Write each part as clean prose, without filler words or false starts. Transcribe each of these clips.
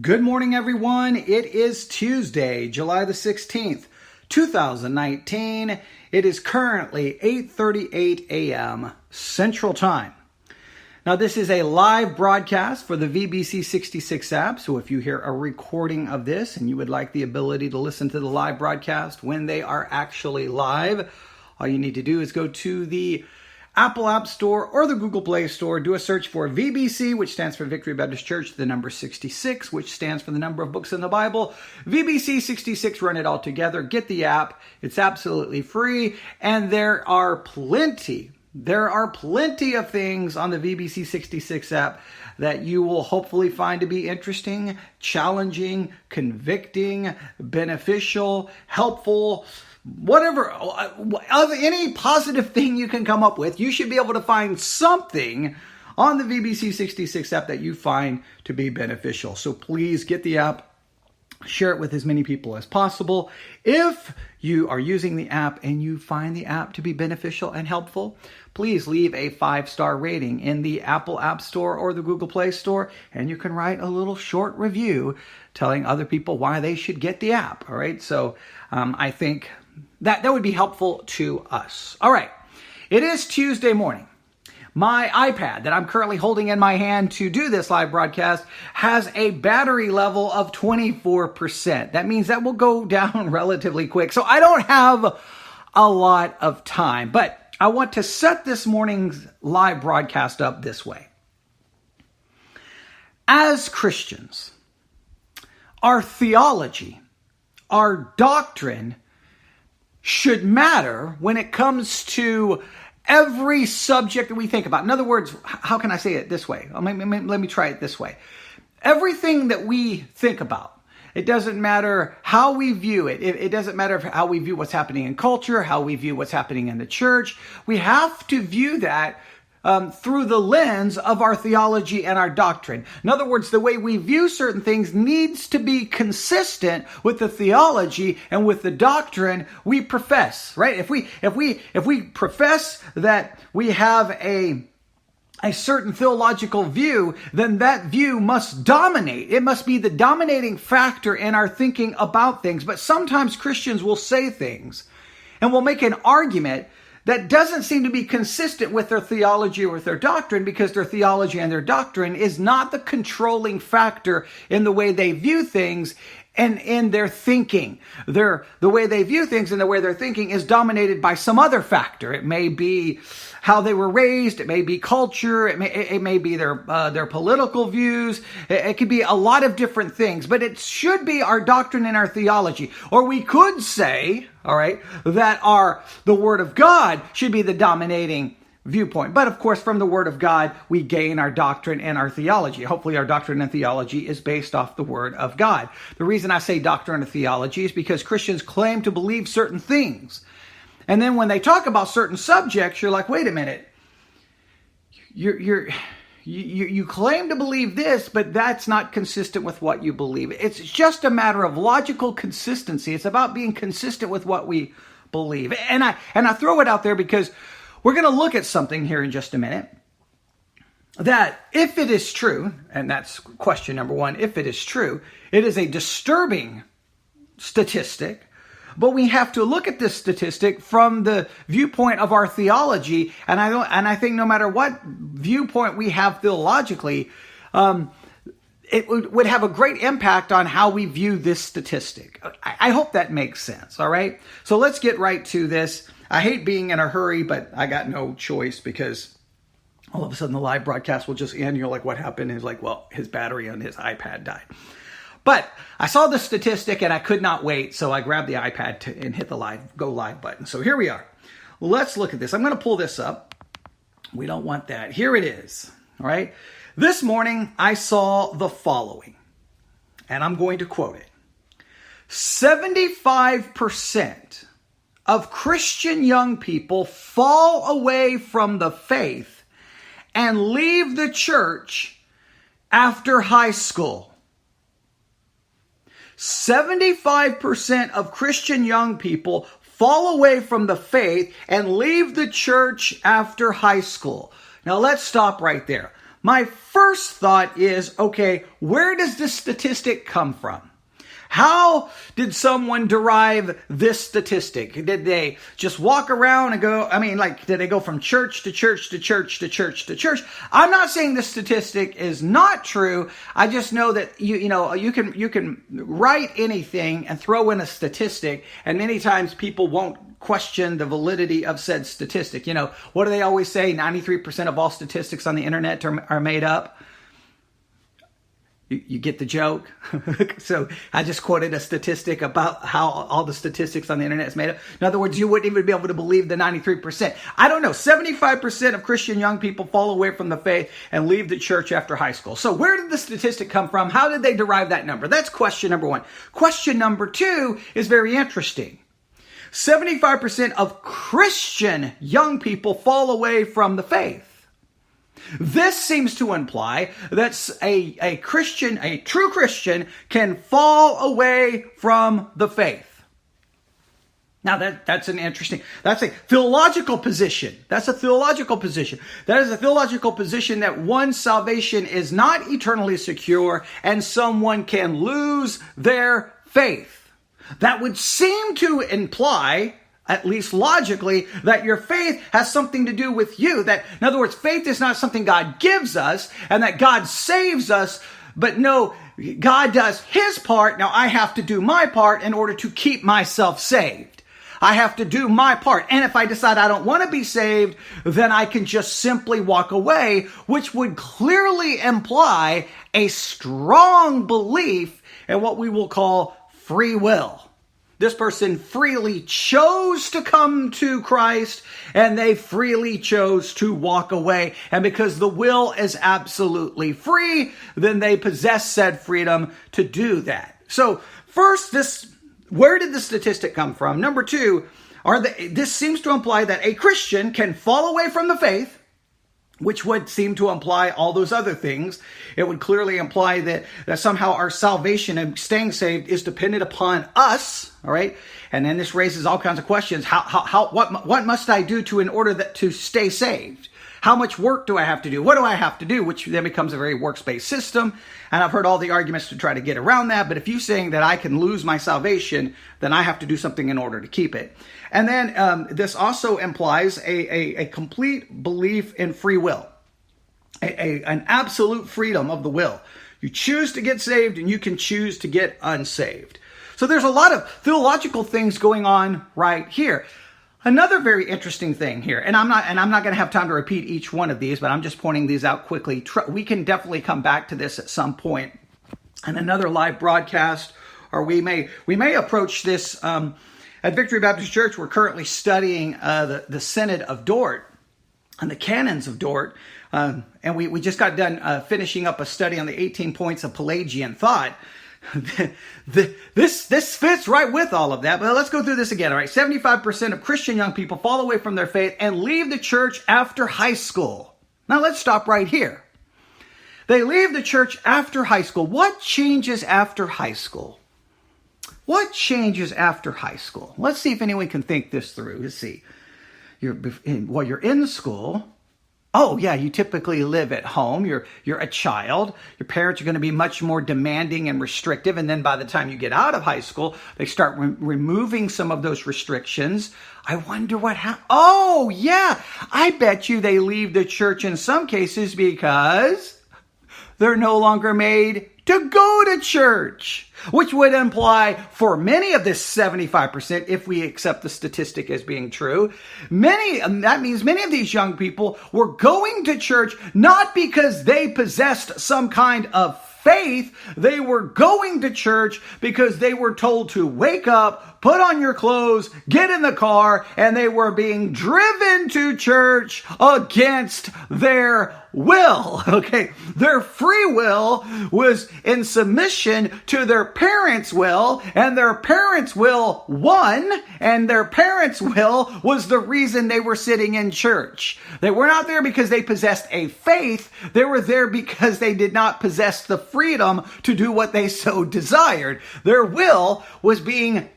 Good morning, everyone. It is Tuesday, July the 16th, 2019. It is currently 8:38 a.m. Central Time. Now, this is a live broadcast for the VBC 66 app, so if you hear a recording of this and you would like the ability to listen to the live broadcast when they are actually live, all you need to do is go to the Apple App Store or the Google Play Store. Do a search for VBC, which stands for Victory Baptist Church, the number 66, which stands for the number of books in the Bible. VBC 66, run it all together. Get the app. It's absolutely free. And there are plenty of things on the VBC 66 app that you will hopefully find to be interesting, challenging, convicting, beneficial, helpful, whatever, any positive thing you can come up with. You should be able to find something on the VBC 66 app that you find to be beneficial. So please get the app, share it with as many people as possible. If you are using the app and you find the app to be beneficial and helpful, please leave a 5-star rating in the Apple App Store or the Google Play Store, and you can write a little short review telling other people why they should get the app. All right, so I think that would be helpful to us. All right, it is Tuesday morning. My iPad that I'm currently holding in my hand to do this live broadcast has a battery level of 24%. That means that will go down relatively quick. So I don't have a lot of time, but I want to set this morning's live broadcast up this way. As Christians, our theology, our doctrine should matter when it comes to every subject that we think about. In other words, how can I say it this way? Let me try it this way. Everything that we think about, it doesn't matter how we view it. It doesn't matter how we view what's happening in culture, how we view what's happening in the church. We have to view that through the lens of our theology and our doctrine. In other words, the way we view certain things needs to be consistent with the theology and with the doctrine we profess, right? If we profess that we have a certain theological view, then that view must dominate. It must be the dominating factor in our thinking about things. But sometimes Christians will say things and will make an argument that doesn't seem to be consistent with their theology or with their doctrine, because their theology and their doctrine is not the controlling factor in the way they view things and in their thinking. The way they view things and the way they're thinking is dominated by some other factor. It may be how they were raised. It may be culture. It may be their political views. It could be a lot of different things, but it should be our doctrine and our theology. Or we could say, all right, that the Word of God should be the dominating viewpoint. But of course, from the Word of God, we gain our doctrine and our theology. Hopefully our doctrine and theology is based off the Word of God. The reason I say doctrine and theology is because Christians claim to believe certain things. And then when they talk about certain subjects, you're like, wait a minute, you claim to believe this, but that's not consistent with what you believe. It's just a matter of logical consistency. It's about being consistent with what we believe. And I throw it out there because we're going to look at something here in just a minute that, if it is true, and that's question number one, if it is true, it is a disturbing statistic. But we have to look at this statistic from the viewpoint of our theology, and I think no matter what viewpoint we have theologically, it would have a great impact on how we view this statistic. I hope that makes sense, all right? So let's get right to this. I hate being in a hurry, but I got no choice, because all of a sudden the live broadcast will just end. You're like, what happened? And he's like, well, his battery on his iPad died. But I saw the statistic and I could not wait, so I grabbed the iPad and hit the go live button. So here we are. Let's look at this. I'm going to pull this up. We don't want that. Here it is. All right. This morning I saw the following, and I'm going to quote it. 75% of Christian young people fall away from the faith and leave the church after high school. 75% of Christian young people fall away from the faith and leave the church after high school. Now let's stop right there. my first thought is, okay, where does this statistic come from? How did someone derive this statistic? Did they just walk around and go, did they go from church to church to church to church to church? I'm not saying this statistic is not true. I just know that you can write anything and throw in a statistic, and many times people won't question the validity of said statistic. What do they always say? 93% of all statistics on the internet are made up. You get the joke? So I just quoted a statistic about how all the statistics on the internet is made up. In other words, you wouldn't even be able to believe the 93%. I don't know. 75% of Christian young people fall away from the faith and leave the church after high school. So where did the statistic come from? How did they derive that number? That's question number one. Question number two is very interesting. 75% of Christian young people fall away from the faith. This seems to imply that a true Christian can fall away from the faith. Now that's a theological position. That's a theological position. That is a theological position that one's salvation is not eternally secure and someone can lose their faith. That would seem to imply, at least logically, that your faith has something to do with you. That, in other words, faith is not something God gives us and that God saves us, but no, God does his part. Now I have to do my part in order to keep myself saved. I have to do my part. And if I decide I don't want to be saved, then I can just simply walk away, which would clearly imply a strong belief in what we will call free will. This person freely chose to come to Christ and they freely chose to walk away. And because the will is absolutely free, then they possess said freedom to do that. So first, where did the statistic come from? Number two, this seems to imply that a Christian can fall away from the faith, which would seem to imply all those other things. It would clearly imply that somehow our salvation and staying saved is dependent upon us, all right? And then this raises all kinds of questions. What must I do in order to stay saved? How much work do I have to do? What do I have to do? Which then becomes a very works-based system. And I've heard all the arguments to try to get around that. But if you're saying that I can lose my salvation, then I have to do something in order to keep it. And then this also implies a complete belief in free will, an absolute freedom of the will. You choose to get saved and you can choose to get unsaved. So there's a lot of theological things going on right here. Another very interesting thing here, and I'm not going to have time to repeat each one of these, but I'm just pointing these out quickly. We can definitely come back to this at some point in another live broadcast, or we may approach this at Victory Baptist Church. We're currently studying the Synod of Dort and the canons of Dort, and we just got done finishing up a study on the 18 points of Pelagian thought. This fits right with all of that, but let's go through this again. All right, 75% of Christian young people fall away from their faith and leave the church after high school. Now let's stop right here. They leave the church after high school. What changes after high school? What changes after high school? Let's see if anyone can think this through. Let's see. You're in school. Oh, yeah, you typically live at home. You're a child. Your parents are going to be much more demanding and restrictive. And then by the time you get out of high school, they start removing some of those restrictions. I wonder what happens. Oh, yeah, I bet you they leave the church in some cases because they're no longer made to go to church, which would imply for many of this 75%, if we accept the statistic as being true, that means many of these young people were going to church not because they possessed some kind of faith. They were going to church because they were told to wake up, put on your clothes, get in the car, and they were being driven to church against their will. Okay, their free will was in submission to their parents' will, and their parents' will won, and their parents' will was the reason they were sitting in church. They were not there because they possessed a faith. They were there because they did not possess the freedom to do what they so desired. Their will was being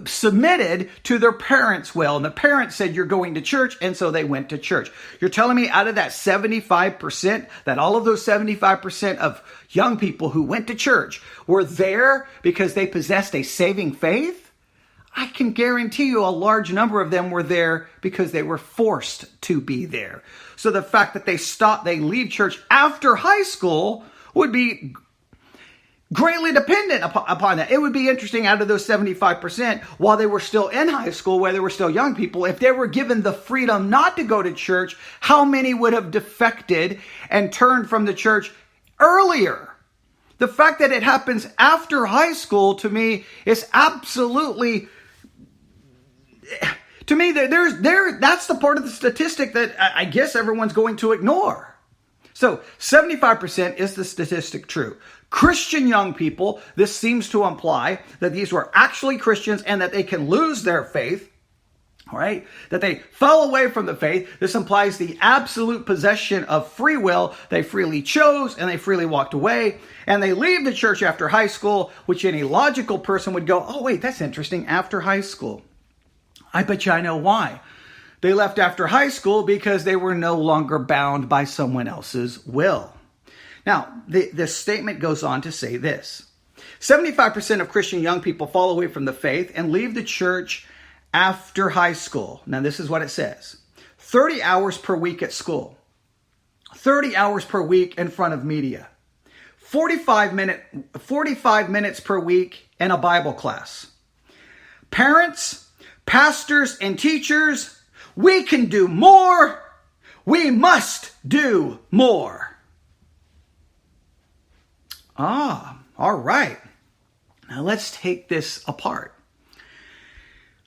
submitted to their parents' will. And the parents said, you're going to church. And so they went to church. You're telling me out of that 75%, that all of those 75% of young people who went to church were there because they possessed a saving faith? I can guarantee you a large number of them were there because they were forced to be there. So the fact that they leave church after high school would be greatly dependent upon that. It would be interesting out of those 75%, while they were still in high school, where they were still young people, if they were given the freedom not to go to church, how many would have defected and turned from the church earlier? The fact that it happens after high school, to me, is absolutely... To me, that's the part of the statistic that I guess everyone's going to ignore. So 75% is the statistic true. Christian young people, this seems to imply that these were actually Christians and that they can lose their faith, all right? That they fell away from the faith. This implies the absolute possession of free will. They freely chose and they freely walked away. And they leave the church after high school, which any logical person would go, oh, wait, that's interesting, after high school. I bet you I know why. They left after high school because they were no longer bound by someone else's will. Now, the statement goes on to say this. 75% of Christian young people fall away from the faith and leave the church after high school. Now, this is what it says. 30 hours per week at school. 30 hours per week in front of media. 45 minutes per week in a Bible class. Parents, pastors, and teachers, we can do more. We must do more. All right. Now let's take this apart.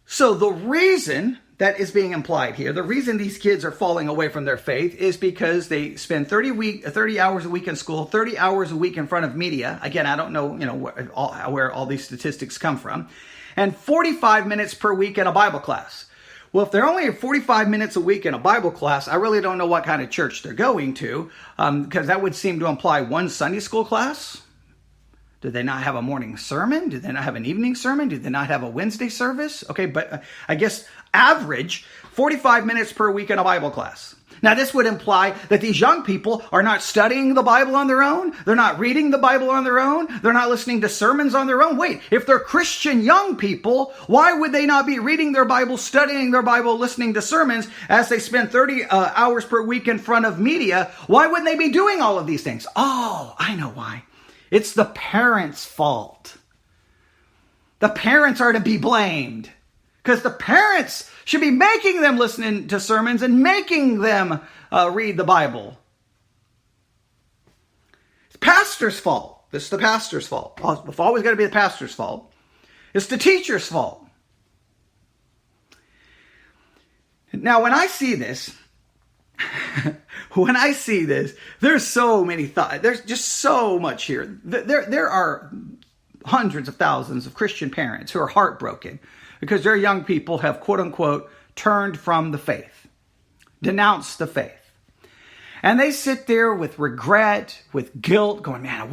So the reason that is being implied here, the reason these kids are falling away from their faith is because they spend 30 hours a week in school, 30 hours a week in front of media. Again, I don't know, where all these statistics come from. And 45 minutes per week in a Bible class. Well, if they're only 45 minutes a week in a Bible class, I really don't know what kind of church they're going to, because that would seem to imply one Sunday school class. Do they not have a morning sermon? Do they not have an evening sermon? Do they not have a Wednesday service? Okay, but I guess average 45 minutes per week in a Bible class. Now, this would imply that these young people are not studying the Bible on their own. They're not reading the Bible on their own. They're not listening to sermons on their own. Wait, if they're Christian young people, why would they not be reading their Bible, studying their Bible, listening to sermons as they spend 30 hours per week in front of media? Why wouldn't they be doing all of these things? Oh, I know why. It's the parents' fault. The parents are to be blamed because the parents should be making them listen to sermons and making them read the Bible. It's the pastor's fault. This is the pastor's fault. It's always got to be the pastor's fault. It's the teacher's fault. Now, when I see this, there's so many thoughts. There's just so much here. There are hundreds of thousands of Christian parents who are heartbroken because their young people have, quote unquote, turned from the faith, denounced the faith. And they sit there with regret, with guilt, going, man,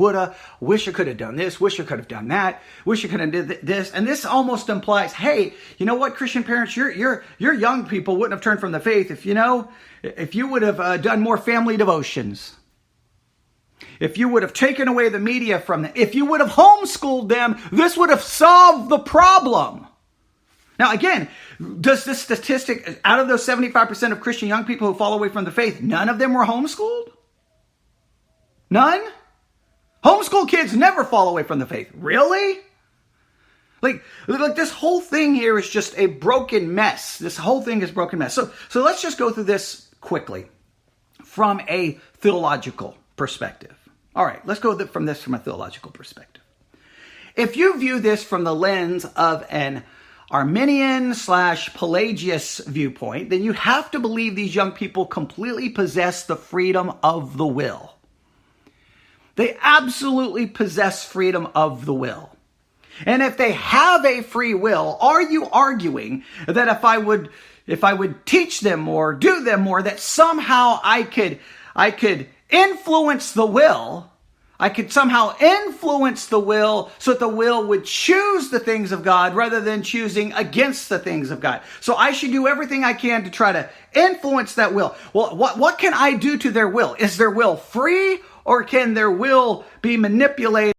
wish I could have done this, wish I could have done that, wish I could have did this. And this almost implies, hey, you know what, Christian parents, your young people wouldn't have turned from the faith if you would have done more family devotions. If you would have taken away the media from them, if you would have homeschooled them, this would have solved the problem. Now, again, does this statistic, out of those 75% of Christian young people who fall away from the faith, none of them were homeschooled? None? Homeschool kids never fall away from the faith. Really? Like this whole thing here is just a broken mess. This whole thing is a broken mess. So let's just go through this quickly from a theological perspective. All right, let's go from a theological perspective. If you view this from the lens of an Arminian/Pelagius viewpoint, then you have to believe these young people completely possess the freedom of the will. They absolutely possess freedom of the will. And if they have a free will, are you arguing that if I would teach them more, do them more, that somehow I could influence the will, I could somehow influence the will so that the will would choose the things of God rather than choosing against the things of God. So I should do everything I can to try to influence that will. Well, what can I do to their will? Is their will free, or can their will be manipulated